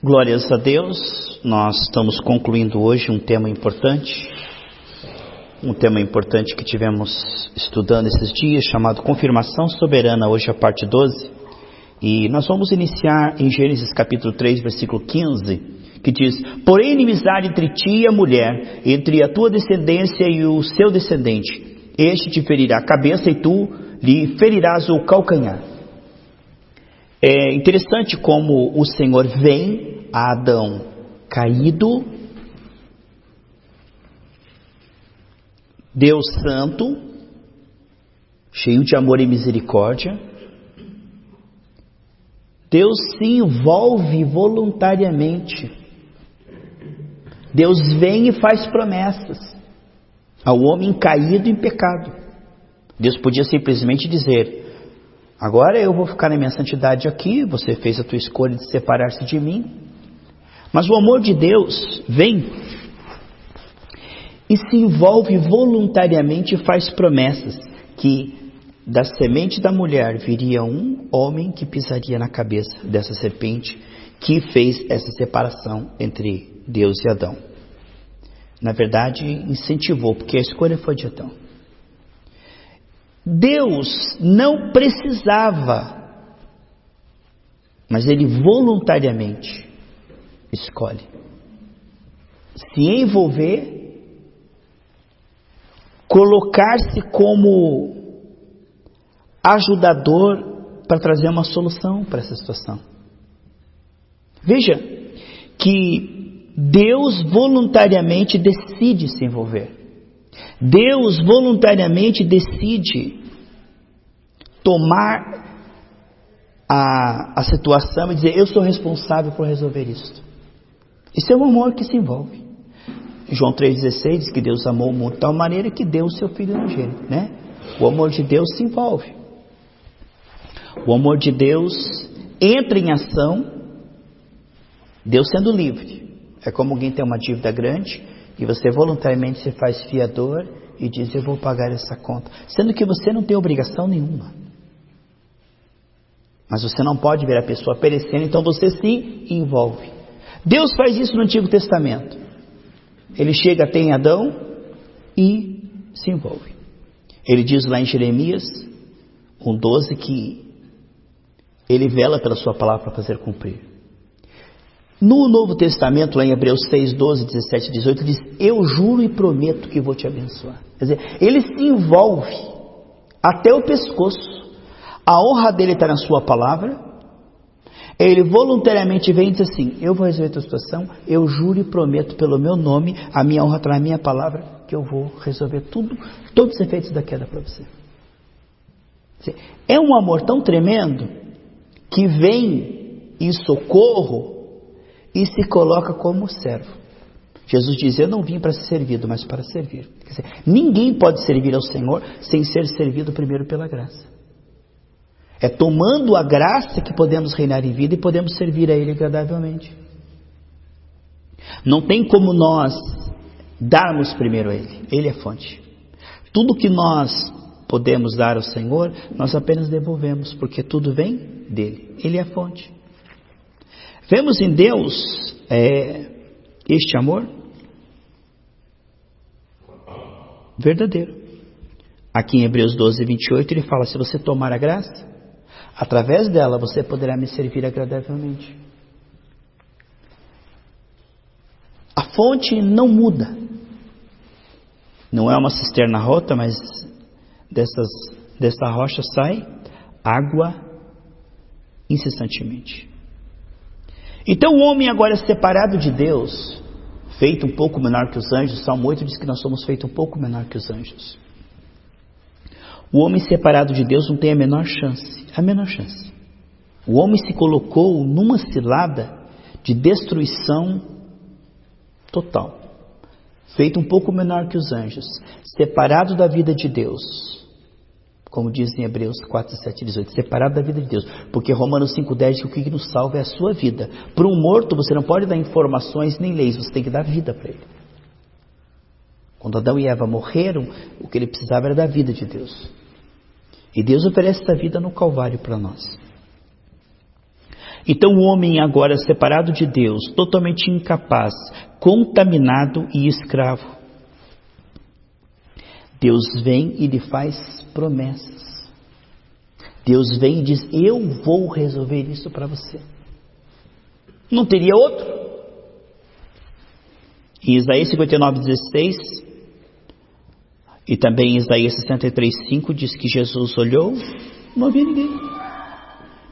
Glórias a Deus, nós estamos concluindo hoje um tema importante que tivemos estudando esses dias, chamado Confirmação Soberana, hoje a parte 12, e nós vamos iniciar em Gênesis capítulo 3, versículo 15, que diz: porém inimizade entre ti e a mulher, entre a tua descendência e o seu descendente, este te ferirá a cabeça e tu lhe ferirás o calcanhar. É interessante como o Senhor vem a Adão caído, Deus santo, cheio de amor e misericórdia. Deus se envolve voluntariamente. Deus vem e faz promessas ao homem caído em pecado. Deus podia simplesmente dizer: agora eu vou ficar na minha santidade aqui, você fez a tua escolha de separar-se de mim. Mas o amor de Deus vem e se envolve voluntariamente e faz promessas que da semente da mulher viria um homem que pisaria na cabeça dessa serpente, que fez essa separação entre Deus e Adão. Na verdade, incentivou, porque a escolha foi de Adão. Deus não precisava, mas Ele voluntariamente escolhe se envolver, colocar-se como ajudador para trazer uma solução para essa situação. Veja que Deus voluntariamente decide se envolver. Deus voluntariamente decide tomar a situação e dizer: eu sou responsável por resolver isso. Isso é um amor que se envolve. João 3,16 diz que Deus amou o mundo de tal maneira que deu o seu Filho unigênito, né? O amor de Deus se envolve. O amor de Deus entra em ação, Deus sendo livre. É como alguém tem uma dívida grande e você voluntariamente se faz fiador e diz: eu vou pagar essa conta, sendo que você não tem obrigação nenhuma. Mas você não pode ver a pessoa perecendo, então você se envolve. Deus faz isso no Antigo Testamento. Ele chega até em Adão e se envolve. Ele diz lá em Jeremias 1,12 que Ele vela pela sua palavra para fazer cumprir. No Novo Testamento, lá em Hebreus 6, 12, 17 e 18, diz: eu juro e prometo que vou te abençoar. Quer dizer, Ele se envolve até o pescoço. A honra dele está na sua palavra. Ele voluntariamente vem e diz assim: eu vou resolver a tua situação, eu juro e prometo pelo meu nome, a minha honra está na minha palavra, que eu vou resolver tudo, todos os efeitos da queda para você. É um amor tão tremendo que vem em socorro e se coloca como servo. Jesus diz: eu não vim para ser servido, mas para servir. Quer dizer, ninguém pode servir ao Senhor sem ser servido primeiro pela graça. É tomando a graça que podemos reinar em vida e podemos servir a Ele agradavelmente. Não tem como nós darmos primeiro a Ele. Ele é fonte. Tudo que nós podemos dar ao Senhor, nós apenas devolvemos, porque tudo vem dEle. Ele é a fonte. Vemos em Deus este amor verdadeiro. Aqui em Hebreus 12, 28, ele fala: se você tomar a graça, através dela você poderá me servir agradavelmente. A fonte não muda. Não é uma cisterna rota, mas dessa rocha sai água incessantemente. Então o homem agora é separado de Deus, feito um pouco menor que os anjos. Salmo 8 diz que nós somos feitos um pouco menor que os anjos. O homem separado de Deus não tem a menor chance. A menor chance. O homem se colocou numa cilada de destruição total. Feito um pouco menor que os anjos. Separado da vida de Deus. Como diz em Hebreus 4, 7 e 18. Separado da vida de Deus. Porque Romanos 5, 10 diz que o que nos salva é a sua vida. Para um morto você não pode dar informações nem leis. Você tem que dar vida para ele. Quando Adão e Eva morreram, o que ele precisava era da vida de Deus. E Deus oferece essa vida no Calvário para nós. Então o homem agora separado de Deus, totalmente incapaz, contaminado e escravo. Deus vem e lhe faz promessas. Deus vem e diz: eu vou resolver isso para você. Não teria outro. Em Isaías 59:16 e também em Isaías 63:5 diz que Jesus olhou, não havia ninguém.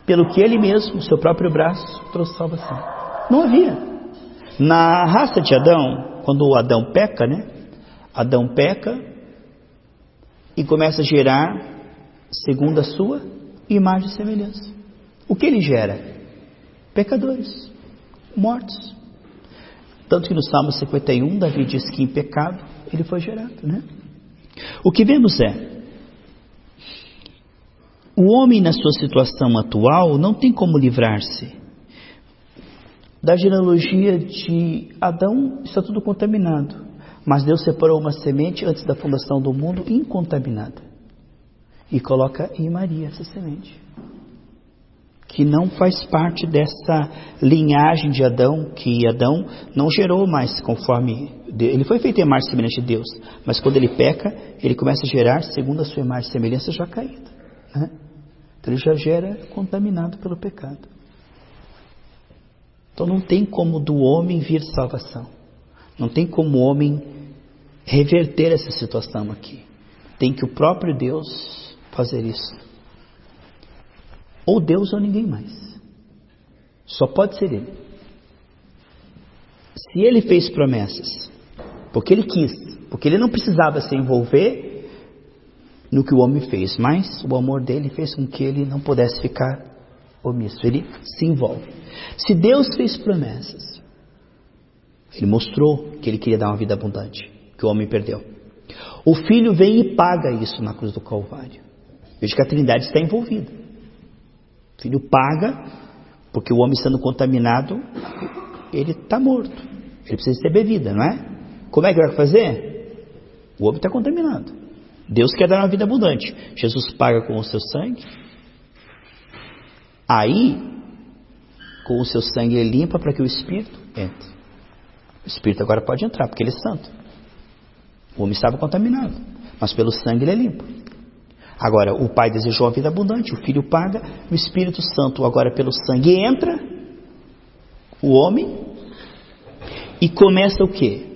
Pelo que ele mesmo, seu próprio braço, trouxe salvação. Não havia. Na raça de Adão, quando Adão peca, Adão peca e começa a gerar segundo a sua imagem e semelhança. O que ele gera? Pecadores, mortos. Tanto que no Salmo 51, Davi diz que em pecado ele foi gerado, O que vemos o homem na sua situação atual não tem como livrar-se. Da genealogia de Adão está tudo contaminado, mas Deus separou uma semente antes da fundação do mundo incontaminada e coloca em Maria essa semente, que não faz parte dessa linhagem de Adão, que Adão não gerou mais conforme... Ele foi feito em imagem e semelhança de Deus, mas quando ele peca, ele começa a gerar segundo a sua imagem e semelhança já caída. Então ele já gera contaminado pelo pecado. Então não tem como do homem vir salvação. Não tem como o homem reverter essa situação aqui. Tem que o próprio Deus fazer isso. Ou Deus ou ninguém mais. Só pode ser Ele. Se Ele fez promessas, porque Ele quis, porque Ele não precisava se envolver no que o homem fez, mas o amor dele fez com que ele não pudesse ficar omisso. Ele se envolve. Se Deus fez promessas, Ele mostrou que Ele queria dar uma vida abundante, que o homem perdeu. O Filho vem e paga isso na cruz do Calvário. Veja que a Trindade está envolvida. O Filho paga, porque o homem sendo contaminado, ele está morto. Ele precisa receber vida, não é? Como é que vai fazer? O homem está contaminado. Deus quer dar uma vida abundante. Jesus paga com o seu sangue. Aí, com o seu sangue, Ele limpa para que o Espírito entre. O Espírito agora pode entrar, porque Ele é santo. O homem estava contaminado, mas pelo sangue Ele é limpo. Agora, o Pai desejou a vida abundante, o Filho paga, o Espírito Santo agora pelo sangue entra, o homem, e começa o quê?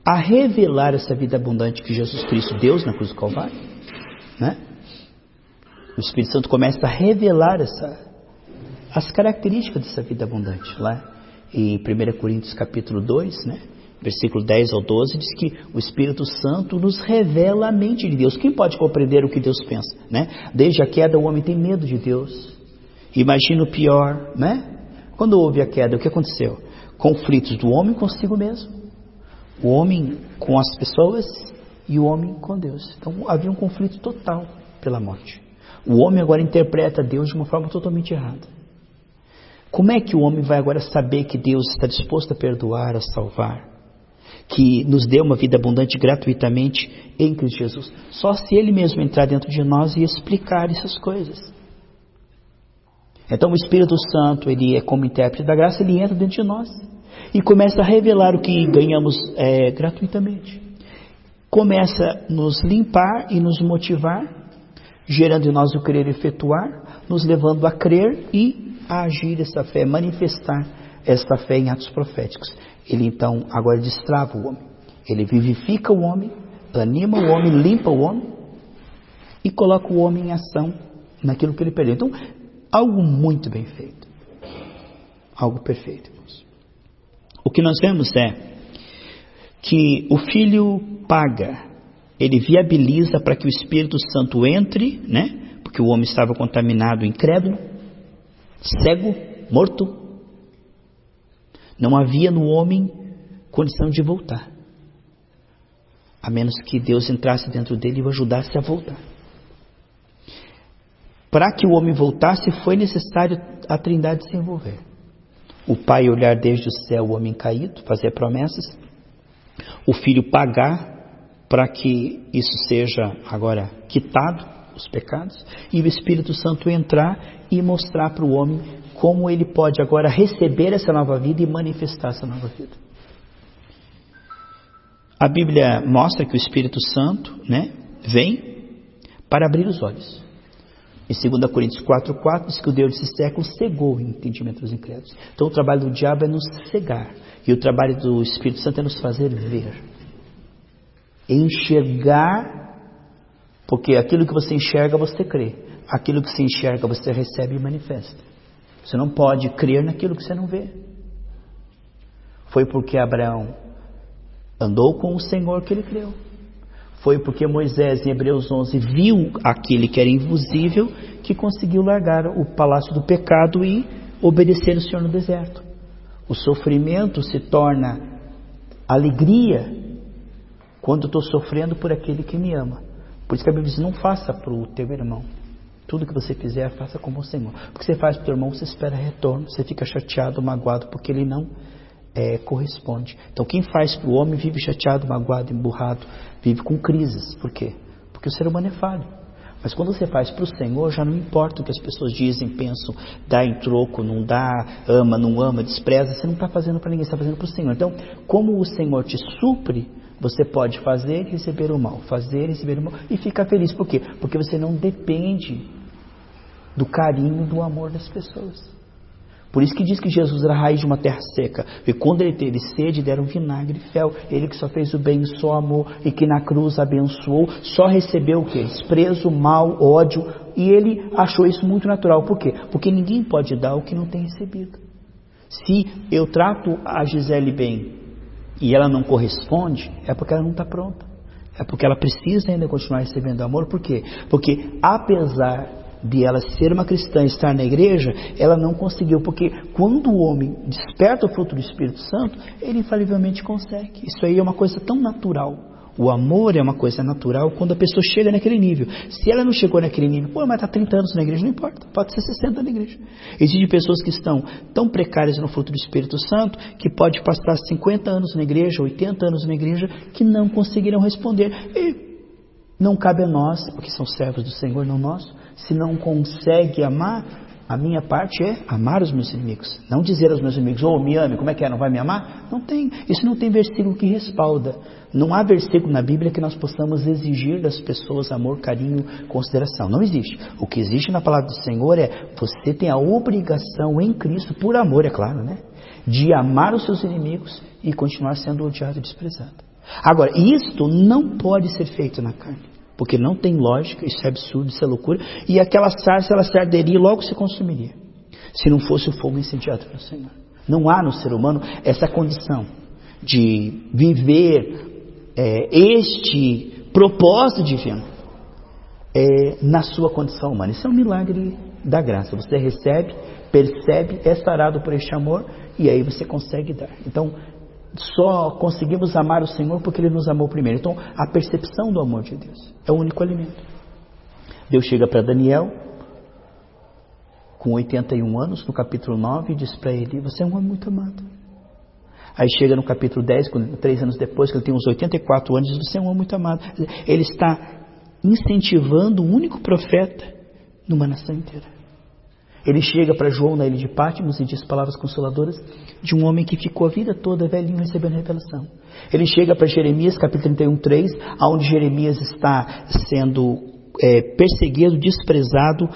A revelar essa vida abundante que Jesus Cristo deu na cruz do Calvário, O Espírito Santo começa a revelar as características dessa vida abundante. Lá em 1 Coríntios capítulo 2, versículo 10 ao 12, diz que o Espírito Santo nos revela a mente de Deus. Quem pode compreender o que Deus pensa? Desde a queda o homem tem medo de Deus. Imagina o pior, Quando houve a queda, o que aconteceu? Conflitos do homem consigo mesmo. O homem com as pessoas e o homem com Deus. Então havia um conflito total pela morte. O homem agora interpreta Deus de uma forma totalmente errada. Como é que o homem vai agora saber que Deus está disposto a perdoar, a salvar? Que nos deu uma vida abundante gratuitamente em Cristo Jesus? Só se Ele mesmo entrar dentro de nós e explicar essas coisas. Então o Espírito Santo, Ele é como intérprete da graça, Ele entra dentro de nós. E começa a revelar o que ganhamos gratuitamente. Começa a nos limpar e nos motivar, gerando em nós o querer efetuar, nos levando a crer e a agir essa fé, manifestar esta fé em atos proféticos. Ele então agora destrava o homem. Ele vivifica o homem, anima o homem, limpa o homem e coloca o homem em ação naquilo que ele perdeu. Então, algo muito bem feito. Algo perfeito, irmãos. O que nós vemos é que o Filho paga, Ele viabiliza para que o Espírito Santo entre, porque o homem estava contaminado, incrédulo, cego, morto. Não havia no homem condição de voltar, a menos que Deus entrasse dentro dele e o ajudasse a voltar. Para que o homem voltasse, foi necessário a Trindade se envolver. O Pai olhar desde o céu o homem caído, fazer promessas. O Filho pagar para que isso seja agora quitado, os pecados. E o Espírito Santo entrar e mostrar para o homem como ele pode agora receber essa nova vida e manifestar essa nova vida. A Bíblia mostra que o Espírito Santo, né, vem para abrir os olhos. Em 2 Coríntios 4,4 diz que o Deus desse século cegou o entendimento dos incrédulos. Então o trabalho do diabo é nos cegar. E o trabalho do Espírito Santo é nos fazer ver. Enxergar, porque aquilo que você enxerga você crê. Aquilo que você enxerga você recebe e manifesta. Você não pode crer naquilo que você não vê. Foi porque Abraão andou com o Senhor que ele creu. Foi porque Moisés, em Hebreus 11, viu aquele que era invisível, que conseguiu largar o palácio do pecado e obedecer o Senhor no deserto. O sofrimento se torna alegria quando estou sofrendo por aquele que me ama. Por isso que a Bíblia diz, não faça para o teu irmão. Tudo que você fizer, faça como o Senhor. Porque você faz para o teu irmão, você espera retorno. Você fica chateado, magoado, porque ele não corresponde. Então quem faz para o homem vive chateado, magoado, emburrado, vive com crises. Por quê? Porque o ser humano é falho. Mas quando você faz para o Senhor, já não importa o que as pessoas dizem, pensam, dá em troco, não dá, ama, não ama, despreza, você não está fazendo para ninguém, você está fazendo para o Senhor. Então, como o Senhor te supre, você pode fazer e receber o mal, fazer e receber o mal, e ficar feliz. Por quê? Porque você não depende do carinho, do amor das pessoas. Por isso que diz que Jesus era a raiz de uma terra seca. E quando ele teve sede, deram vinagre e fel. Ele que só fez o bem, só amou, e que na cruz abençoou, só recebeu o quê? Desprezo, mal, ódio. E ele achou isso muito natural. Por quê? Porque ninguém pode dar o que não tem recebido. Se eu trato a Gisele bem e ela não corresponde, é porque ela não está pronta. É porque ela precisa ainda continuar recebendo amor. Por quê? Porque apesar de ela ser uma cristã e estar na igreja, ela não conseguiu, porque quando o homem desperta o fruto do Espírito Santo, ele infalivelmente consegue. Isso aí é uma coisa tão natural. O amor é uma coisa natural quando a pessoa chega naquele nível. Se ela não chegou naquele nível, mas está 30 anos na igreja, não importa, pode ser 60 na igreja. Existem pessoas que estão tão precárias no fruto do Espírito Santo, que pode passar 50 anos na igreja, 80 anos na igreja, que não conseguirão responder. E não cabe a nós, porque são servos do Senhor, não nós. Se não consegue amar, a minha parte é amar os meus inimigos. Não dizer aos meus inimigos, me ame, como é que é, não vai me amar? Não tem, isso não tem versículo que respalda. Não há versículo na Bíblia que nós possamos exigir das pessoas amor, carinho, consideração. Não existe. O que existe na palavra do Senhor é, você tem a obrigação em Cristo, por amor, é claro, né? De amar os seus inimigos e continuar sendo odiado e desprezado. Agora, isto não pode ser feito na carne. Porque não tem lógica, isso é absurdo, isso é loucura. E aquela sarça, ela se arderia e logo se consumiria. Se não fosse o fogo incendiado pelo Senhor. Não há no ser humano essa condição de viver este propósito divino na sua condição humana. Isso é um milagre da graça. Você recebe, percebe, é sarado por este amor e aí você consegue dar. Então, só conseguimos amar o Senhor porque Ele nos amou primeiro. Então, a percepção do amor de Deus é o único alimento. Deus chega para Daniel, com 81 anos, no capítulo 9, e diz para ele, você é um homem muito amado. Aí chega no capítulo 10, 3 anos depois, que ele tem uns 84 anos, e diz, você é um homem muito amado. Ele está incentivando o único profeta numa nação inteira. Ele chega para João na ilha de Patmos e diz palavras consoladoras de um homem que ficou a vida toda velhinho recebendo revelação. Ele chega para Jeremias, capítulo 31:3, onde Jeremias está sendo perseguido, desprezado,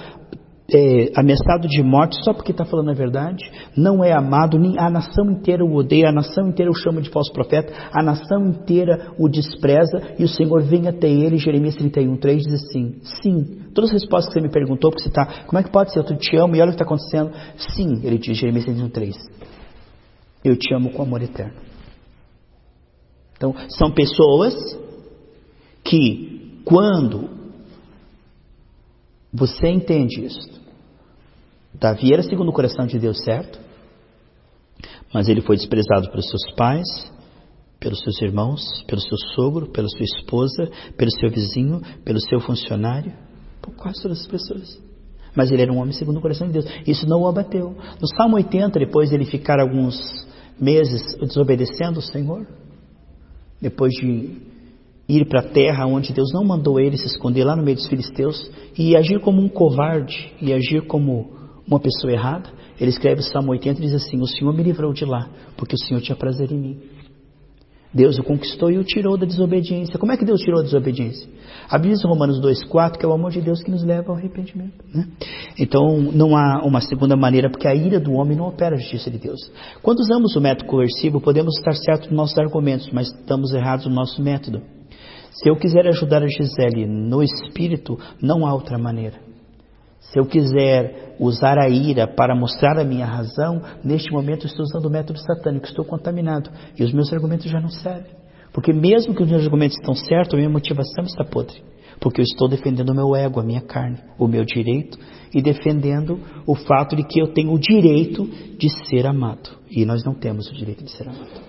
ameaçado de morte só porque está falando a verdade, não é amado, nem a nação inteira o odeia, a nação inteira o chama de falso profeta, a nação inteira o despreza, e o Senhor vem até ele. Jeremias 31:3 diz assim, sim, todas as respostas que você me perguntou, porque você está, como é que pode ser, eu te amo e olha o que está acontecendo, sim, ele diz, Jeremias 31:3, eu te amo com amor eterno. Então, são pessoas que, quando você entende isso, Davi era segundo o coração de Deus, certo? Mas ele foi desprezado pelos seus pais, pelos seus irmãos, pelo seu sogro, pela sua esposa, pelo seu vizinho, pelo seu funcionário, por quase todas as pessoas. Mas ele era um homem segundo o coração de Deus. Isso não o abateu. No Salmo 80, depois de ele ficar alguns meses desobedecendo o Senhor, depois de ir para a terra onde Deus não mandou ele se esconder, lá no meio dos filisteus, e agir como um covarde, e agir como uma pessoa errada, Ele escreve o Salmo 80 e diz assim: o Senhor me livrou de lá, porque o Senhor tinha prazer em mim. Deus o conquistou e o tirou da desobediência. Como é que Deus tirou a desobediência? A Bíblia diz em Romanos 2,4 que é o amor de Deus que nos leva ao arrependimento, né? Então não há uma segunda maneira, porque a ira do homem não opera a justiça de Deus. Quando usamos o método coercivo, podemos estar certos nos nossos argumentos, mas estamos errados no nosso método. Se eu quiser ajudar a Gisele no espírito, não há outra maneira. Se eu quiser usar a ira para mostrar a minha razão, neste momento eu estou usando o método satânico, estou contaminado. E os meus argumentos já não servem. Porque mesmo que os meus argumentos estão certos, a minha motivação está podre. Porque eu estou defendendo o meu ego, a minha carne, o meu direito, e defendendo o fato de que eu tenho o direito de ser amado. E nós não temos o direito de ser amado.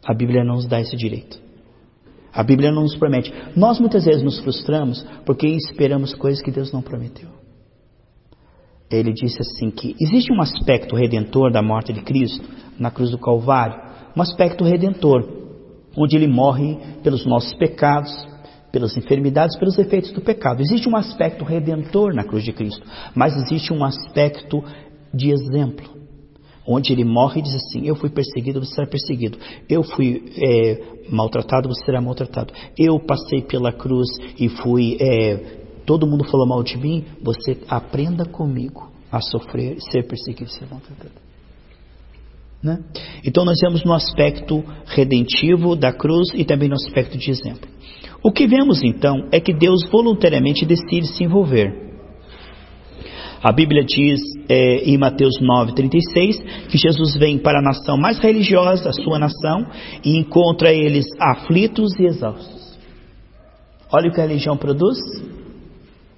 A Bíblia não nos dá esse direito. A Bíblia não nos promete. Nós muitas vezes nos frustramos porque esperamos coisas que Deus não prometeu. Ele disse assim que existe um aspecto redentor da morte de Cristo na cruz do Calvário, um aspecto redentor, onde Ele morre pelos nossos pecados, pelas enfermidades, pelos efeitos do pecado. Existe um aspecto redentor na cruz de Cristo, mas existe um aspecto de exemplo, onde Ele morre e diz assim: eu fui perseguido, você será perseguido. Eu fui maltratado, você será maltratado. Eu passei pela cruz e fui... todo mundo falou mal de mim, você aprenda comigo a sofrer, ser perseguido, ser maltratado. Né? Então nós vemos no aspecto redentivo da cruz e também no aspecto de exemplo. O que vemos então é que Deus voluntariamente decide se envolver. A Bíblia diz em Mateus 9,36 que Jesus vem para a nação mais religiosa, a sua nação, e encontra eles aflitos e exaustos. Olha o que a religião produz.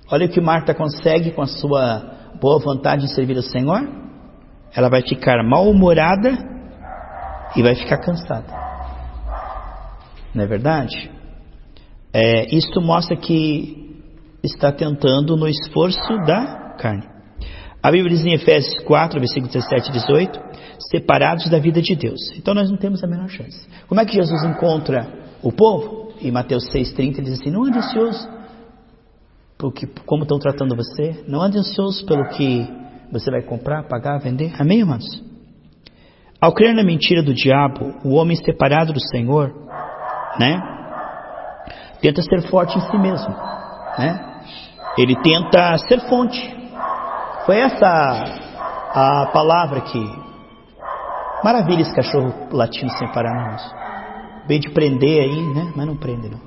Olha o que Marta consegue com a sua boa vontade de servir ao Senhor. Ela vai ficar mal-humorada e vai ficar cansada. Não é verdade? Isto mostra que está tentando no esforço da carne. A Bíblia diz em Efésios 4, versículos 17 e 18, separados da vida de Deus. Então nós não temos a menor chance. Como é que Jesus encontra o povo? Em Mateus 6,30 ele diz assim: não ande ansioso como estão tratando você, não ande ansioso pelo que você vai comprar, pagar, vender. Amém, irmãos? Ao crer na mentira do diabo, o homem separado do Senhor, né, tenta ser forte em si mesmo, né? Ele tenta ser fonte. Foi essa a palavra que... Maravilha esse cachorro latindo sem parar, não, irmãos. Bem de prender aí, né? Mas não prende não.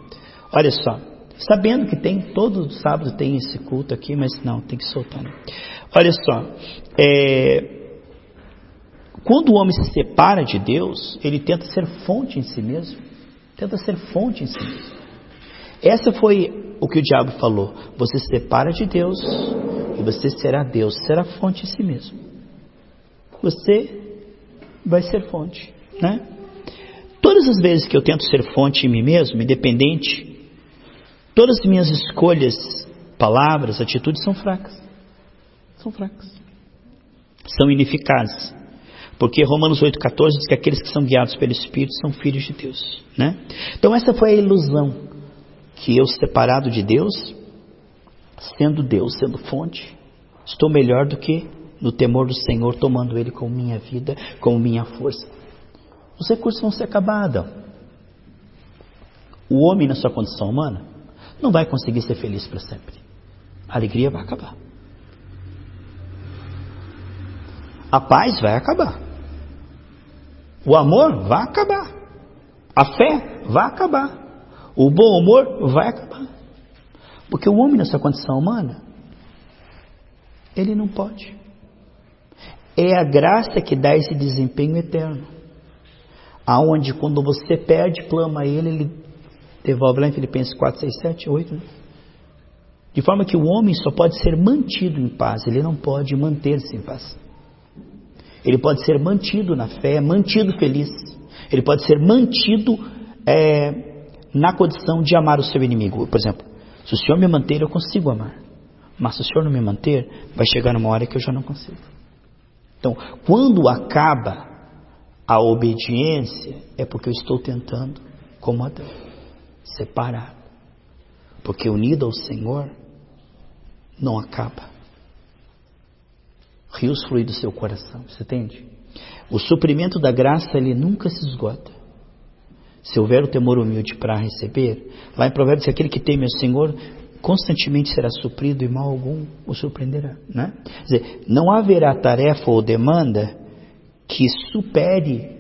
Olha só. Sabendo que tem, todo sábado tem esse culto aqui, mas não, tem que soltar. Né? Olha só, quando o homem se separa de Deus, ele tenta ser fonte em si mesmo. Tenta ser fonte em si mesmo. Essa foi o que o diabo falou. Você se separa de Deus e você será Deus, será fonte em si mesmo. Você vai ser fonte, né? Todas as vezes que eu tento ser fonte em mim mesmo, independente, todas as minhas escolhas, palavras, atitudes são fracas. São fracas. São ineficazes. Porque Romanos 8,14 diz que aqueles que são guiados pelo Espírito são filhos de Deus, né? Então essa foi a ilusão. Que eu, separado de Deus, sendo fonte, estou melhor do que no temor do Senhor, tomando Ele como minha vida, como minha força. Os recursos vão se acabar, Adão. O homem, na sua condição humana, não vai conseguir ser feliz para sempre. A alegria vai acabar. A paz vai acabar. O amor vai acabar. A fé vai acabar. O bom humor vai acabar. Porque o homem, na sua condição humana, ele não pode. É a graça que dá esse desempenho eterno. Aonde quando você perde, clama a ele devolve lá em Filipenses 4, 6, 7, 8. Né? De forma que o homem só pode ser mantido em paz. Ele não pode manter-se em paz. Ele pode ser mantido na fé, mantido feliz. Ele pode ser mantido na condição de amar o seu inimigo. Por exemplo, se o Senhor me manter, eu consigo amar. Mas se o Senhor não me manter, vai chegar numa hora que eu já não consigo. Então, quando acaba a obediência, é porque eu estou tentando, como Adão, separar. Porque unido ao Senhor, não acaba. rios fluem do seu coração, você entende? O suprimento da graça, ele nunca se esgota. Se houver o temor humilde para receber, lá em Provérbios, aquele que teme ao Senhor constantemente será suprido e mal algum o surpreenderá, né? Quer dizer, não haverá tarefa ou demanda que supere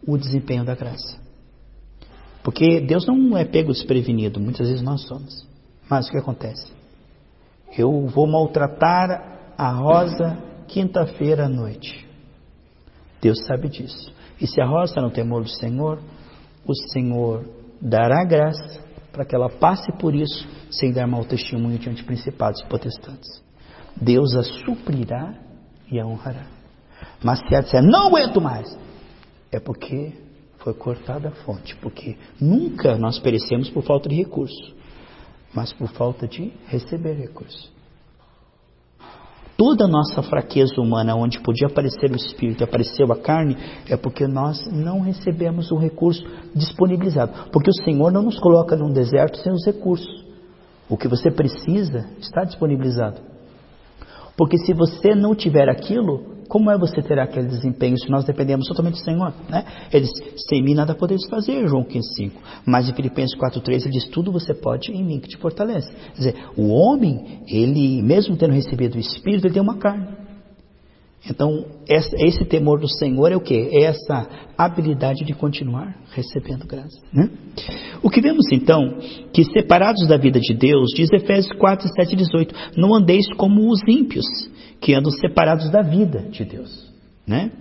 o desempenho da graça. Porque Deus não é pego desprevenido, muitas vezes nós somos. Mas o que acontece? Eu vou maltratar a Rosa quinta-feira à noite. Deus sabe disso. E se a Rosa não temor do Senhor, o Senhor dará graça para que ela passe por isso sem dar mau testemunho diante de principados e potestades. Deus a suprirá e a honrará. Mas se ela disser, não aguento mais, é porque foi cortada a fonte, porque nunca nós perecemos por falta de recurso, mas por falta de receber recurso. Toda a nossa fraqueza humana, onde podia aparecer o Espírito, apareceu a carne, é porque nós não recebemos o recurso disponibilizado. Porque o Senhor não nos coloca num deserto sem os recursos. O que você precisa está disponibilizado. Porque se você não tiver aquilo, como é você ter aquele desempenho se nós dependemos totalmente do Senhor, né? Ele diz, sem mim nada podeis fazer, João 15:5. Mas em Filipenses 4:3 ele diz, tudo você pode em mim que te fortalece. Quer dizer, o homem, ele mesmo tendo recebido o Espírito, ele tem uma carne. Então, esse temor do Senhor é o quê? É essa habilidade de continuar recebendo graça, né? O que vemos então, que separados da vida de Deus, diz Efésios 4:7-18, não andeis como os ímpios, que andam separados da vida de Deus, né?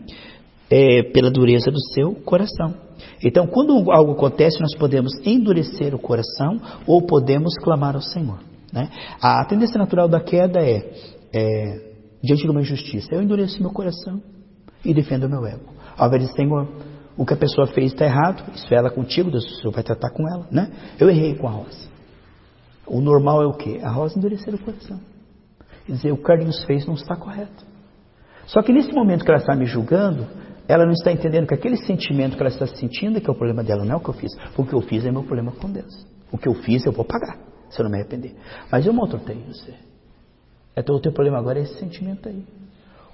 Pela dureza do seu coração. Então, quando algo acontece, nós podemos endurecer o coração ou podemos clamar ao Senhor, né? A tendência natural da queda diante de uma injustiça, eu endureço meu coração e defendo o meu ego. Ao invés de, Senhor, o que a pessoa fez está errado, isso é ela contigo, Deus, o Senhor vai tratar com ela, né? Eu errei com a Rosa. O normal é o quê? A Rosa endurecer o coração. Quer dizer, o que Carlinhos fez não está correto. Só que nesse momento que ela está me julgando, ela não está entendendo que aquele sentimento que ela está sentindo é que é o problema dela, não é o que eu fiz. O que eu fiz é meu problema com Deus. O que eu fiz eu vou pagar, se eu não me arrepender. Mas eu maltratei você. Então o teu problema agora é esse sentimento aí.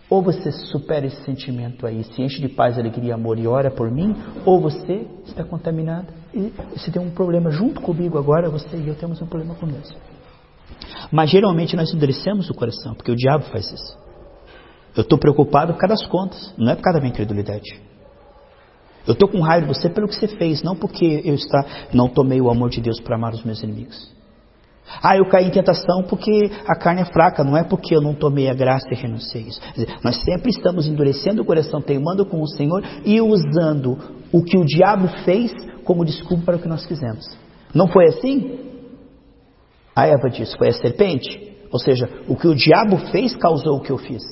Ou você supera esse sentimento aí, se enche de paz, alegria, amor e ora por mim, ou você está contaminado e você tem um problema junto comigo agora, você e eu temos um problema com Deus. Mas geralmente nós endurecemos o coração, porque o diabo faz isso. Eu estou preocupado por causa das contas, não é por causa da minha incredulidade. Eu estou com raiva de você pelo que você fez, não porque eu não tomei o amor de Deus para amar os meus inimigos. Eu caí em tentação porque a carne é fraca, não é porque eu não tomei a graça e renunciei a isso. Quer dizer, nós sempre estamos endurecendo o coração, teimando com o Senhor e usando o que o diabo fez como desculpa para o que nós fizemos. Não foi assim? A Eva disse, foi a serpente? Ou seja, o que o diabo fez causou o que eu fiz.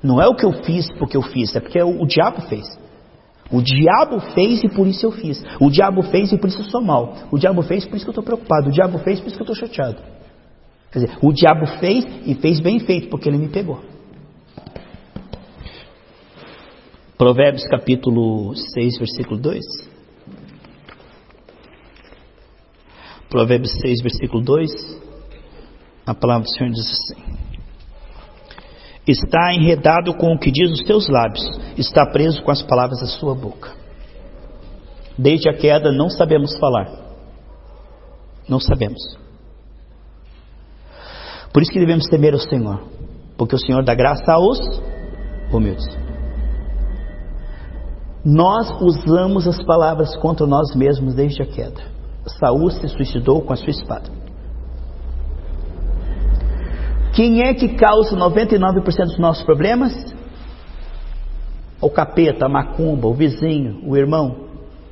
Não é o que eu fiz porque eu fiz, é porque o diabo fez. O diabo fez e por isso eu fiz. O diabo fez e por isso eu sou mal. O diabo fez e por isso que eu estou preocupado. O diabo fez e por isso que eu estou chateado. Quer dizer, o diabo fez e fez bem feito porque ele me pegou. Provérbios capítulo 6, versículo 2. Provérbios 6, versículo 2. A palavra do Senhor diz assim: está enredado com o que diz os teus lábios, está preso com as palavras da sua boca. Desde a queda não sabemos falar. Não sabemos. Por isso que devemos temer ao Senhor, porque o Senhor dá graça aos humildes. Nós usamos as palavras contra nós mesmos desde a queda. Saul se suicidou com a sua espada. Quem é que causa 99% dos nossos problemas? O capeta, a macumba, o vizinho, o irmão.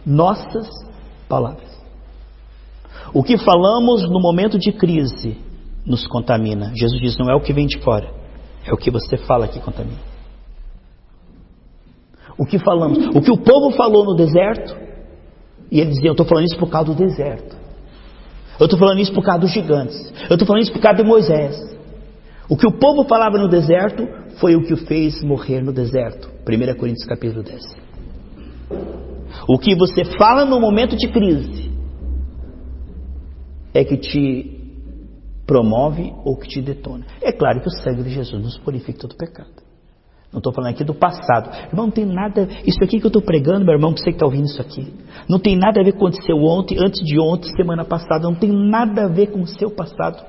Nossas palavras. O que falamos no momento de crise nos contamina. Jesus diz, não é o que vem de fora, é o que você fala que contamina. O que falamos, o que o povo falou no deserto, e ele dizia, eu estou falando isso por causa do deserto. Eu estou falando isso por causa dos gigantes. Eu estou falando isso por causa de Moisés. O que o povo falava no deserto foi o que o fez morrer no deserto. 1 Coríntios capítulo 10. O que você fala no momento de crise é que te promove ou que te detona. É claro que o sangue de Jesus nos purifica todo pecado. Não estou falando aqui do passado. Irmão, não tem nada... Isso aqui que eu estou pregando, meu irmão, que você que está ouvindo isso aqui, não tem nada a ver com o que aconteceu ontem, antes de ontem, semana passada. Não tem nada a ver com o seu passado.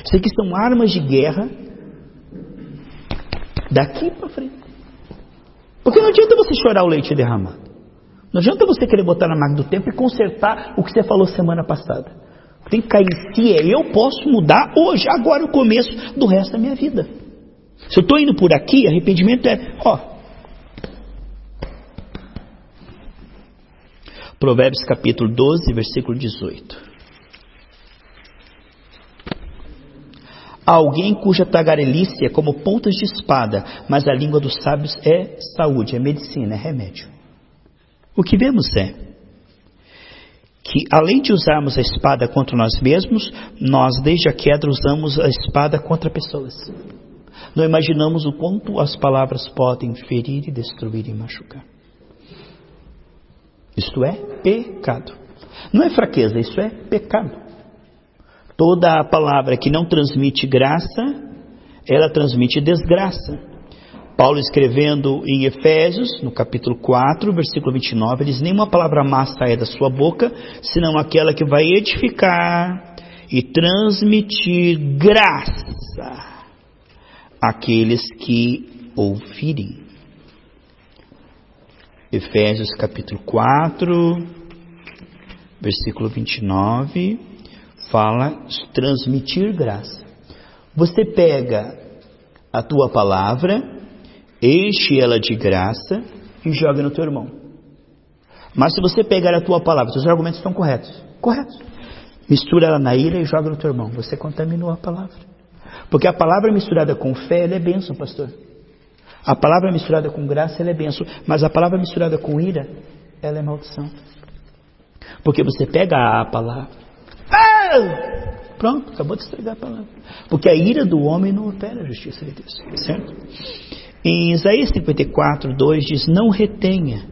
Isso aqui são armas de guerra daqui para frente. Porque não adianta você chorar o leite derramado. Não adianta você querer botar na máquina do tempo e consertar o que você falou semana passada. Tem que cair em si, eu posso mudar hoje, agora, o começo do resto da minha vida. Se eu estou indo por aqui, arrependimento é, Provérbios capítulo 12, versículo 18. Alguém cuja tagarelice é como pontas de espada, mas a língua dos sábios é saúde, é medicina, é remédio. O que vemos é que, além de usarmos a espada contra nós mesmos, nós desde a queda usamos a espada contra pessoas. Não imaginamos o quanto as palavras podem ferir e destruir e machucar. Isto é pecado. Não é fraqueza, isso é pecado. Toda a palavra que não transmite graça, ela transmite desgraça. Paulo, escrevendo em Efésios, no capítulo 4, versículo 29, ele diz: nenhuma palavra má saia da sua boca, senão aquela que vai edificar e transmitir graça àqueles que ouvirem. Efésios capítulo 4, versículo 29, fala de transmitir graça. Você pega a tua palavra, enche ela de graça e joga no teu irmão. Mas se você pegar a tua palavra, seus argumentos estão corretos, mistura ela na ira e joga no teu irmão, você contaminou a palavra. Porque a palavra misturada com fé, ela é bênção, pastor. A palavra misturada com graça, ela é bênção. Mas a palavra misturada com ira, ela é maldição. Porque você pega a palavra, pronto, acabou de estragar a palavra. Porque a ira do homem não opera a justiça de Deus, certo? Em Isaías 54, 2 diz: não retenha,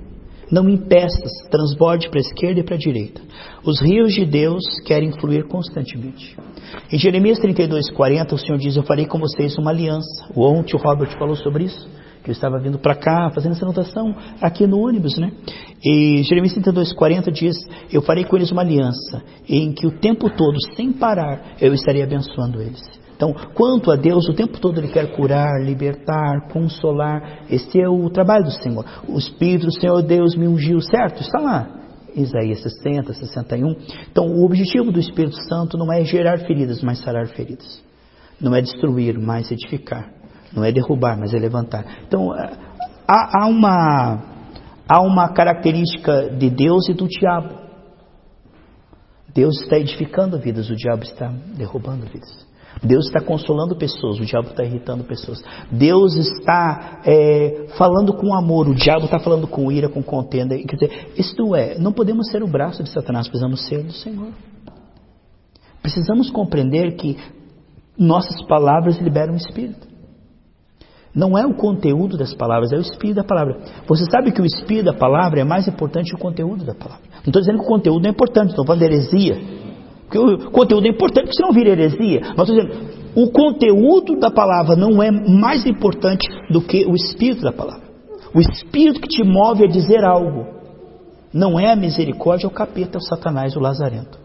não impeças, transborde para a esquerda e para a direita. Os rios de Deus querem fluir constantemente. Em Jeremias 32, 40, o Senhor diz: eu farei com vocês uma aliança. Ontem o Robert falou sobre isso, que eu estava vindo para cá, fazendo essa anotação aqui no ônibus, né? E Jeremias 32, 40 diz: eu farei com eles uma aliança, em que o tempo todo, sem parar, eu estarei abençoando eles. Então, quanto a Deus, o tempo todo Ele quer curar, libertar, consolar. Esse é o trabalho do Senhor. O Espírito do Senhor Deus me ungiu, certo? Está lá, Isaías 60, 61. Então, o objetivo do Espírito Santo não é gerar feridas, mas sarar feridas. Não é destruir, mas edificar. Não é derrubar, mas é levantar. Então, há uma característica de Deus e do diabo. Deus está edificando vidas, o diabo está derrubando vidas. Deus está consolando pessoas, o diabo está irritando pessoas. Deus está falando com amor, o diabo está falando com ira, com contenda. Quer dizer, isto é, não podemos ser o braço de Satanás, precisamos ser do Senhor. Precisamos compreender que nossas palavras liberam o Espírito. Não é o conteúdo das palavras, é o Espírito da palavra. Você sabe que o Espírito da palavra é mais importante que o conteúdo da palavra. Não estou dizendo que o conteúdo não é importante, estou falando de heresia. Porque o conteúdo é importante, porque senão vira heresia. Mas estou dizendo, o conteúdo da palavra não é mais importante do que o Espírito da palavra. O Espírito que te move a dizer algo não é a misericórdia, é o capeta, é o Satanás, o lazarento,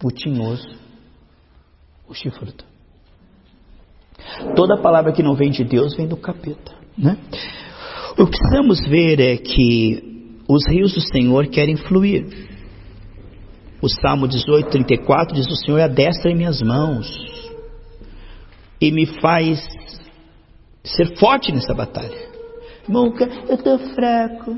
o tinhoso, o chifrudo. Toda palavra que não vem de Deus vem do capeta, né? O que precisamos ver é que os rios do Senhor querem fluir. O Salmo 18, 34 diz: o Senhor adestra em minhas mãos e me faz ser forte nessa batalha. Irmão, eu estou fraco,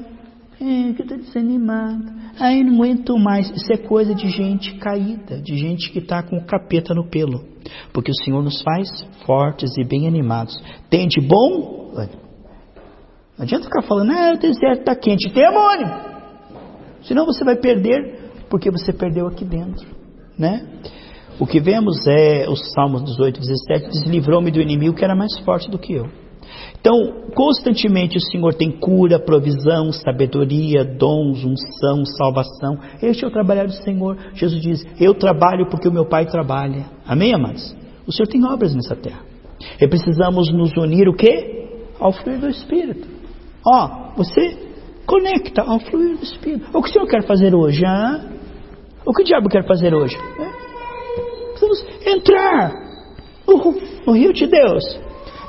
eu estou desanimado, aí não aguento mais. Isso é coisa de gente caída, de gente que está com o capeta no pelo. Porque o Senhor nos faz fortes e bem animados. Tem de bom? Não adianta ficar falando: o deserto está quente. Tem ânimo, senão você vai perder, porque você perdeu aqui dentro, né? O que vemos é os Salmos 18, 17, diz: livrou-me do inimigo que era mais forte do que eu. Então, constantemente o Senhor tem cura, provisão, sabedoria, dons, unção, salvação. Este é o trabalho do Senhor. Jesus diz: eu trabalho porque o meu Pai trabalha. Amém, amados? O Senhor tem obras nessa terra. E precisamos nos unir o quê? ao fluir do Espírito. Você conecta ao fluir do Espírito. O que o Senhor quer fazer hoje? O que o diabo quer fazer hoje? Precisamos entrar no rio de Deus.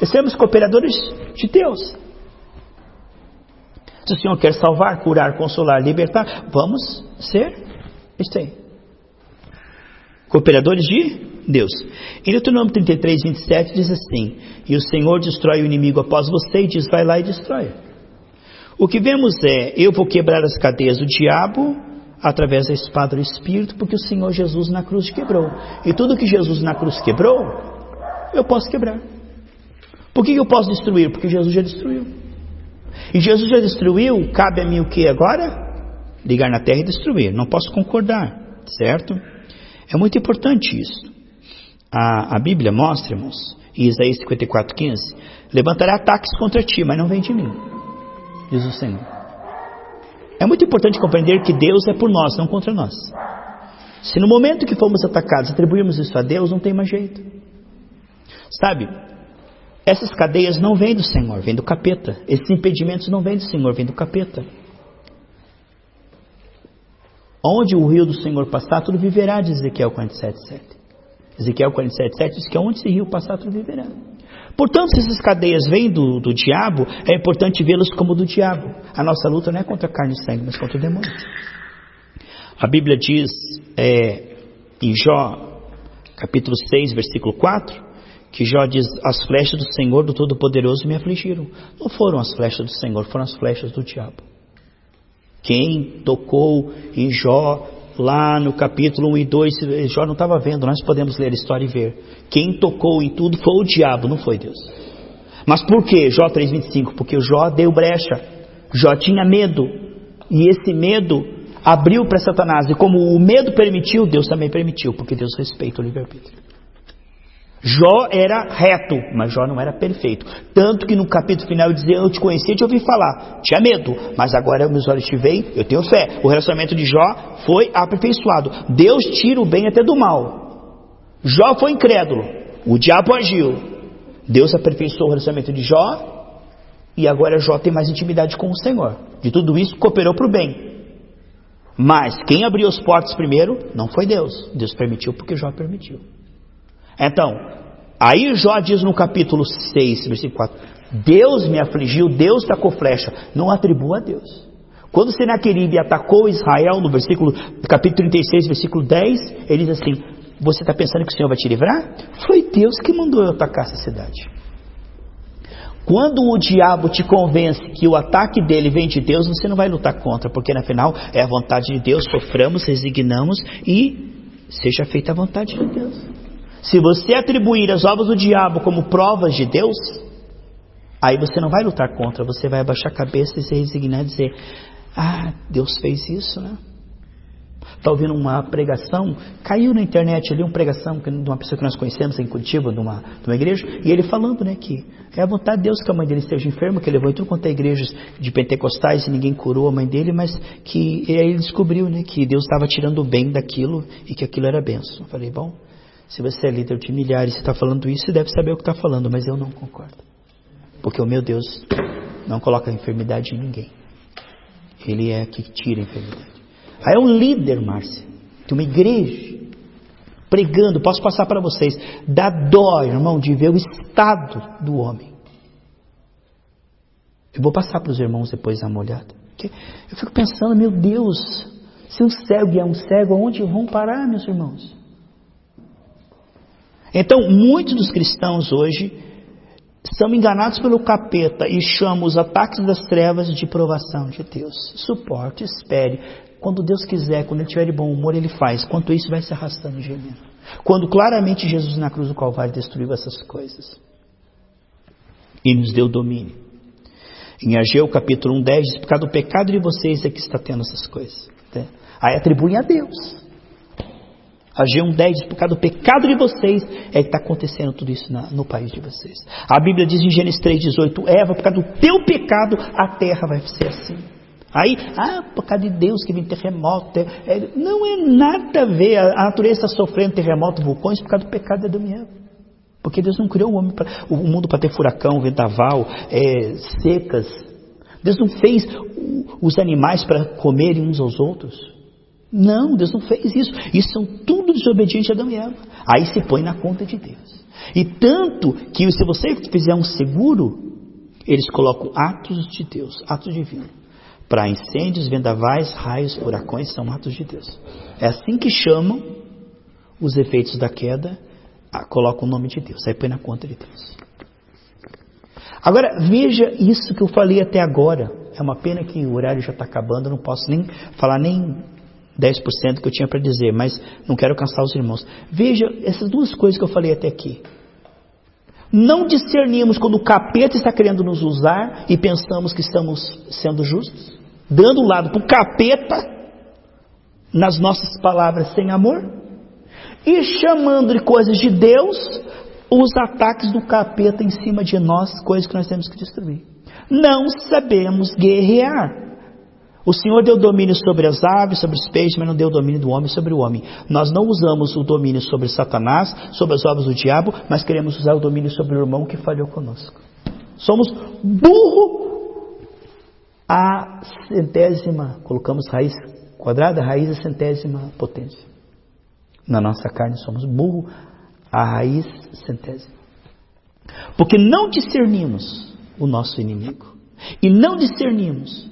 Sermos cooperadores de Deus. Se o Senhor quer salvar, curar, consolar, libertar, vamos ser isso aí. Cooperadores de Deus. Em Deuteronômio 33, 27 diz assim: e o Senhor destrói o inimigo após você, e diz, vai lá e destrói. O que vemos eu vou quebrar as cadeias do diabo através da espada do Espírito, porque o Senhor Jesus na cruz quebrou. E tudo que Jesus na cruz quebrou, eu posso quebrar. Por que eu posso destruir? Porque Jesus já destruiu. E Jesus já destruiu, cabe a mim o que agora? Ligar na terra e destruir. Não posso concordar, certo? É muito importante isso. A Bíblia mostra, irmãos, em Isaías 54:15, levantará ataques contra ti, mas não vem de mim, diz o Senhor. É muito importante compreender que Deus é por nós, não contra nós. Se no momento que fomos atacados atribuirmos isso a Deus, não tem mais jeito. Sabe, essas cadeias não vêm do Senhor, vêm do capeta. Esses impedimentos não vêm do Senhor, vêm do capeta. Onde o rio do Senhor passar, tudo viverá, diz Ezequiel 47:7. Ezequiel 47:7 diz que onde esse rio passar, tudo viverá. Portanto, se essas cadeias vêm do diabo, é importante vê-los como do diabo. A nossa luta não é contra carne e sangue, mas contra o demônio. A Bíblia diz em Jó, capítulo 6, versículo 4, que Jó diz, as flechas do Senhor, do Todo-Poderoso, me afligiram. Não foram as flechas do Senhor, foram as flechas do diabo. Quem tocou em Jó, lá no capítulo 1 e 2, Jó não estava vendo, nós podemos ler a história e ver. Quem tocou em tudo foi o diabo, não foi Deus. Mas por quê? Jó 3:25, porque o Jó deu brecha. Jó tinha medo, e esse medo abriu para Satanás, e como o medo permitiu, Deus também permitiu, porque Deus respeita o livre-arbítrio. Jó era reto, mas Jó não era perfeito. Tanto que no capítulo final dizia, eu te conhecia, te ouvi falar, tinha medo, mas agora meus olhos te veem, eu tenho fé. O relacionamento de Jó foi aperfeiçoado. Deus tira o bem até do mal. Jó foi incrédulo, o diabo agiu. Deus aperfeiçoou o relacionamento de Jó, e agora Jó tem mais intimidade com o Senhor. De tudo isso cooperou para o bem. Mas quem abriu as portas primeiro não foi Deus. Deus permitiu porque Jó permitiu. Então, aí Jó diz no capítulo 6, versículo 4, Deus me afligiu, Deus tacou flecha. Não atribua a Deus. Quando Senaqueribe atacou Israel, no capítulo 36, versículo 10, ele diz assim, você está pensando que o Senhor vai te livrar? Foi Deus que mandou eu atacar essa cidade. Quando o diabo te convence que o ataque dele vem de Deus, você não vai lutar contra, porque na final é a vontade de Deus, soframos, resignamos e seja feita a vontade de Deus. Se você atribuir as obras do diabo como provas de Deus, aí você não vai lutar contra, você vai abaixar a cabeça e se resignar e dizer, Deus fez isso, né? Está ouvindo uma pregação, caiu na internet ali uma pregação de uma pessoa que nós conhecemos em Curitiba, de uma igreja, e ele falando, né, que é a vontade de Deus que a mãe dele esteja enferma, que ele levou em tudo quanto é igrejas de pentecostais e ninguém curou a mãe dele, mas que aí ele descobriu, né, que Deus estava tirando o bem daquilo e que aquilo era bênção. Eu falei, bom, se você é líder de milhares e está falando isso, você deve saber o que está falando, mas eu não concordo. Porque o meu Deus não coloca enfermidade em ninguém. Ele é que tira a enfermidade. Aí é um líder, Márcia, de uma igreja, pregando, posso passar para vocês, dá dó, irmão, de ver o estado do homem. Eu vou passar para os irmãos depois dar uma olhada. Porque eu fico pensando, meu Deus, se um cego é um cego, aonde vão parar, meus irmãos? Então, muitos dos cristãos hoje são enganados pelo capeta e chamam os ataques das trevas de provação de Deus. Suporte, espere. Quando Deus quiser, quando Ele estiver de bom humor, Ele faz. Quanto isso vai se arrastando e gemendo. Quando claramente Jesus na cruz do Calvário destruiu essas coisas. E nos deu domínio. Em Ageu capítulo 1:10 diz, por causa do pecado de vocês é que está tendo essas coisas. Aí atribuem a Deus. Ageu 1:10 diz, por causa do pecado de vocês é que está acontecendo tudo isso no país de vocês. A Bíblia diz em Gênesis 3:18, Eva, por causa do teu pecado, a terra vai ser assim. Aí, por causa de Deus que vem terremoto. Não é nada a ver, a natureza está sofrendo terremoto, vulcões, por causa do pecado de Adão e Eva. Porque Deus não criou o mundo para ter furacão, vendaval, secas. Deus não fez os animais para comerem uns aos outros. Não, Deus não fez isso. Isso são tudo desobedientes a Adão e Eva. Aí se põe na conta de Deus. E tanto que se você fizer um seguro, eles colocam atos de Deus, atos divinos. Para incêndios, vendavais, raios, furacões, são atos de Deus. É assim que chamam os efeitos da queda, colocam o nome de Deus. Aí põe na conta de Deus. Agora, veja isso que eu falei até agora. É uma pena que o horário já está acabando, eu não posso nem falar nem 10% que eu tinha para dizer, mas não quero cansar os irmãos. Veja essas duas coisas que eu falei até aqui. Não discernimos quando o capeta está querendo nos usar e pensamos que estamos sendo justos, dando um lado para o capeta nas nossas palavras sem amor e chamando de coisas de Deus os ataques do capeta em cima de nós, coisas que nós temos que destruir. Não sabemos guerrear. O Senhor deu domínio sobre as aves, sobre os peixes, mas não deu domínio do homem sobre o homem. Nós não usamos o domínio sobre Satanás, sobre as obras do diabo, mas queremos usar o domínio sobre o irmão que falhou conosco. Somos burro a centésima, colocamos raiz quadrada, raiz a centésima potência. Na nossa carne somos burro a raiz centésima. Porque não discernimos o nosso inimigo. E não discernimos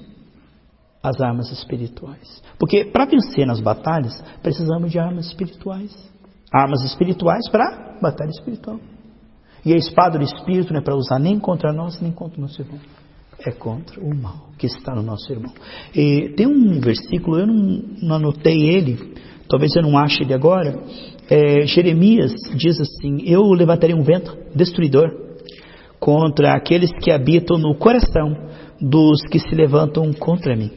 as armas espirituais. Porque para vencer nas batalhas, precisamos de armas espirituais. Armas espirituais para batalha espiritual. E a espada do Espírito não é para usar nem contra nós, nem contra o nosso irmão. É contra o mal que está no nosso irmão. E tem um versículo, eu não anotei ele, talvez eu não ache ele agora. Jeremias diz assim: eu levantarei um vento destruidor contra aqueles que habitam no coração dos que se levantam contra mim.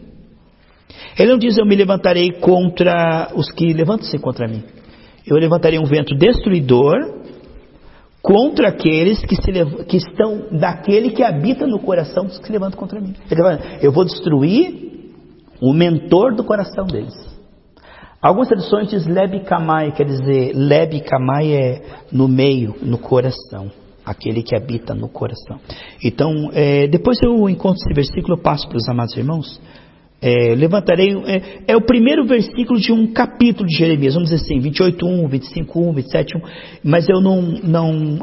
Ele não diz: eu me levantarei contra os que levantam-se contra mim. Eu levantarei um vento destruidor contra aqueles que estão daquele que habita no coração dos que se levantam contra mim. Eu vou destruir o mentor do coração deles. Algumas traduções diz Leb Kamai, quer dizer, Leb Kamai é no meio, no coração, aquele que habita no coração. Então, depois eu encontro esse versículo, eu passo para os amados irmãos. Levantarei, é o primeiro versículo de um capítulo de Jeremias, vamos dizer assim, 28:1, 25:1, 27:1, mas eu não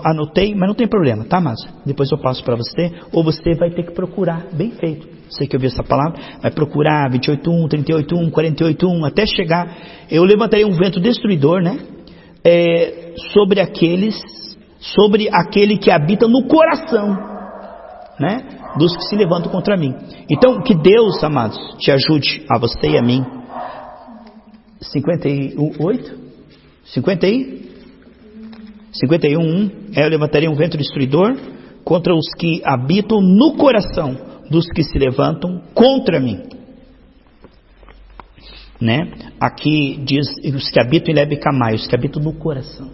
anotei, mas não tem problema, tá, Márcio? Depois eu passo para você, ou você vai ter que procurar, bem feito, você que ouviu essa palavra, vai procurar 28:1, 38:1, 48:1, até chegar, eu levantarei um vento destruidor, né, sobre aquele que habita no coração, né, dos que se levantam contra mim. Então, que Deus, amados, te ajude a você e a mim. 58? 51:1. Eu levantarei um vento destruidor contra os que habitam no coração dos que se levantam contra mim. Né? Aqui diz os que habitam em Leb Kamai, os que habitam no coração.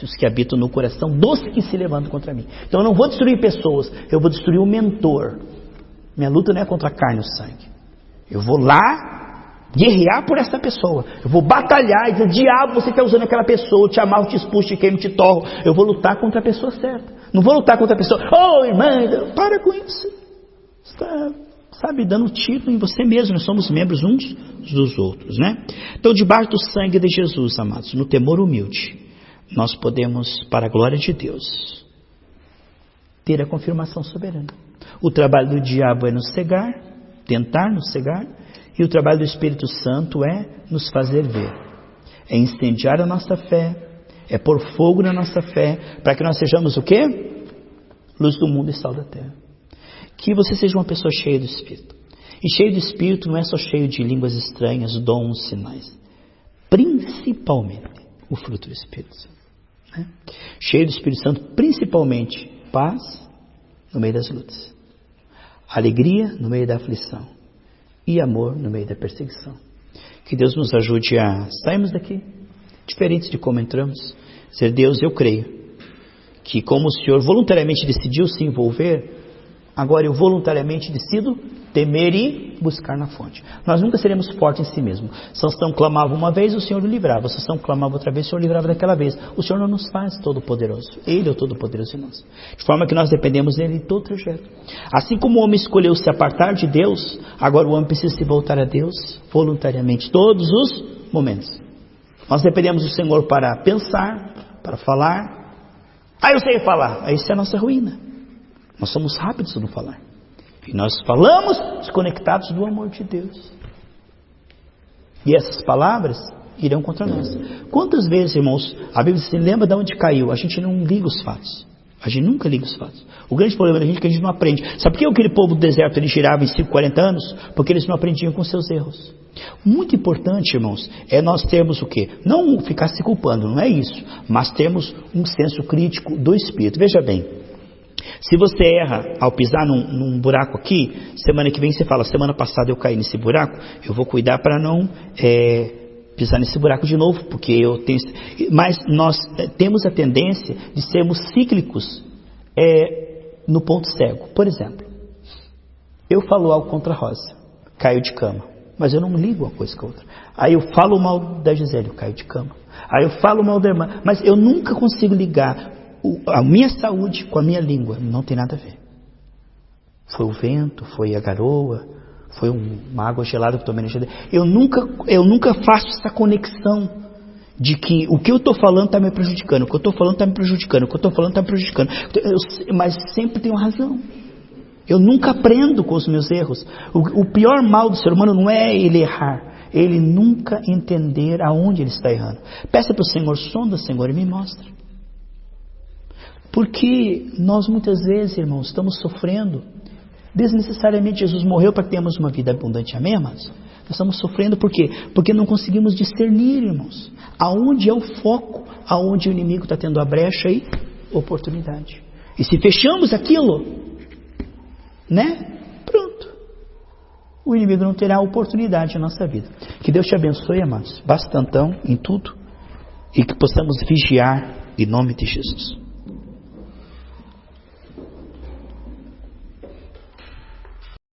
Os que habitam no coração dos que se levantam contra mim. Então eu não vou destruir pessoas, eu vou destruir o mentor. Minha luta não é contra a carne e o sangue. Eu vou lá guerrear por essa pessoa. Eu vou batalhar e dizer: diabo, você está usando aquela pessoa, eu te amarro, te expulso, te queimo, te torro. Eu vou lutar contra a pessoa certa. Não vou lutar contra a pessoa: oh, irmã, para com isso. Você está, dando tiro em você mesmo. Nós somos membros uns dos outros, né? Então, debaixo do sangue de Jesus, amados, no temor humilde, nós podemos, para a glória de Deus, ter a confirmação soberana. O trabalho do diabo é nos cegar, tentar nos cegar, e o trabalho do Espírito Santo é nos fazer ver, é incendiar a nossa fé, é pôr fogo na nossa fé, para que nós sejamos o quê? Luz do mundo e sal da terra. Que você seja uma pessoa cheia do Espírito. E cheio do Espírito não é só cheio de línguas estranhas, dons, sinais. Principalmente o fruto do Espírito Santo. Né? Cheio do Espírito Santo, principalmente paz no meio das lutas, alegria no meio da aflição e amor no meio da perseguição. Que Deus nos ajude a sairmos daqui diferentes de como entramos. Dizer: Deus, eu creio que como o Senhor voluntariamente decidiu se envolver, Agora eu voluntariamente decido temer e buscar na fonte. Nós nunca seremos fortes em si mesmos. Sansão clamava uma vez, o Senhor o livrava. Sansão clamava outra vez, o Senhor o livrava daquela vez. O Senhor não nos faz todo-poderoso. Ele é o todo-poderoso em nós. De forma que nós dependemos dele em todo o trajeto. Assim como o homem escolheu se apartar de Deus, agora o homem precisa se voltar a Deus voluntariamente, todos os momentos. Nós dependemos do Senhor para pensar, para falar. Eu sei falar. Isso é a nossa ruína. Nós somos rápidos no falar. E nós falamos desconectados do amor de Deus. E essas palavras irão contra nós. Quantas vezes, irmãos, a Bíblia diz assim, lembra de onde caiu? A gente não liga os fatos. A gente nunca liga os fatos. O grande problema da gente é que a gente não aprende. Sabe por que aquele povo do deserto ele girava em 40 anos? Porque eles não aprendiam com seus erros. Muito importante, irmãos, é nós termos o quê? Não ficar se culpando, não é isso. Mas termos um senso crítico do Espírito. Veja bem. Se você erra ao pisar num buraco aqui, semana que vem você fala, semana passada eu caí nesse buraco, eu vou cuidar para não pisar nesse buraco de novo, porque eu tenho... Mas nós temos a tendência de sermos cíclicos no ponto cego. Por exemplo, eu falo algo contra a Rosa, caiu de cama, mas eu não ligo uma coisa com a outra. Aí eu falo mal da Gisele, eu caio de cama. Aí eu falo mal da irmã, mas eu nunca consigo ligar a minha saúde com a minha língua. Não tem nada a ver. Foi o vento, foi a garoa, foi uma água gelada que eu tomei na geladeira. Eu nunca faço essa conexão de que o que eu estou falando está me prejudicando, o que eu estou falando está me prejudicando, o que eu estou falando está me prejudicando. Mas sempre tenho razão. Eu nunca aprendo com os meus erros. O pior mal do ser humano não é ele errar, ele nunca entender aonde ele está errando. Peça para o Senhor, sonda, Senhor, e me mostra. Porque nós muitas vezes, irmãos, estamos sofrendo. Desnecessariamente Jesus morreu para que tenhamos uma vida abundante, amém, amados? Nós estamos sofrendo por quê? Porque não conseguimos discernir, irmãos, aonde é o foco, aonde o inimigo está tendo a brecha e oportunidade. E se fechamos aquilo, pronto, o inimigo não terá oportunidade na nossa vida. Que Deus te abençoe, amados, bastantão em tudo, e que possamos vigiar em nome de Jesus.